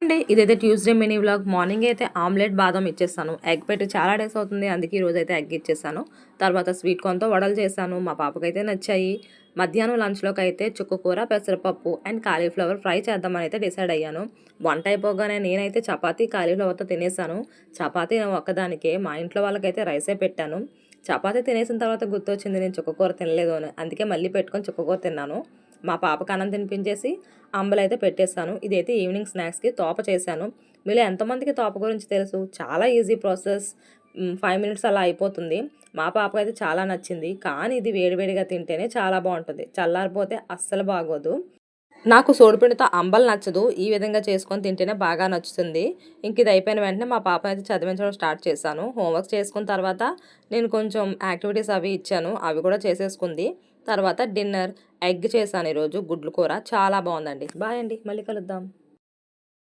అండి, ఇదైతే Tuesday mini vlog. Morning అయితే ఆమ్లెట్ బాదం ఇచ్చేస్తాను. ఎగ్ పెట్టి చాలా డేస్ అవుతుంది, అందుకే ఈరోజు అయితే ఎగ్ ఇచ్చేసాను. తర్వాత స్వీట్ కార్న్తో వడలు చేశాను, మా పాపకైతే నచ్చాయి. మధ్యాహ్నం లంచ్లోకి అయితే చుక్కకూర, పెసరపప్పు అండ్ కాలీఫ్లవర్ ఫ్రై చేద్దామని అయితే డిసైడ్ అయ్యాను. వంట అయిపోగానే నేనైతే చపాతీ కాలీఫ్లవర్తో తినేసాను. చపాతీ ఒక్కదానికే, మా ఇంట్లో వాళ్ళకైతే రైసే పెట్టాను. చపాతీ తినేసిన తర్వాత గుర్తొచ్చింది నేను చుక్కకూర తినలేదు అని, అందుకే మళ్ళీ పెట్టుకొని చుక్కకూర తిన్నాను. మా పాపకు అన్నం తినిపించేసి అంబలైతే పెట్టేశాను. ఇదైతే ఈవినింగ్ స్నాక్స్కి తోప చేశాను. మీలో ఎంతమందికి తోప గురించి తెలుసు? చాలా ఈజీ ప్రాసెస్, 5 మినిట్స్ అలా అయిపోతుంది. మా పాపకు అయితే చాలా నచ్చింది. కానీ ఇది వేడివేడిగా తింటేనే చాలా బాగుంటుంది, చల్లారిపోతే అస్సలు బాగోదు. నాకు సోడిపిండితో అంబలు నచ్చదు, ఈ విధంగా చేసుకొని తింటేనే బాగా నచ్చుతుంది. ఇంక ఇది అయిపోయిన వెంటనే మా పాప అయితే చదివించడం స్టార్ట్ చేశాను. హోంవర్క్ చేసుకున్న తర్వాత నేను కొంచెం యాక్టివిటీస్ అవి ఇచ్చాను, అవి కూడా చేసేసుకుంది. తర్వాత డిన్నర్ ఎగ్ చేశాను ఈరోజు, గుడ్లు కూర చాలా బాగుందండి. బాయ్ అండి, మళ్ళీ కలుద్దాం.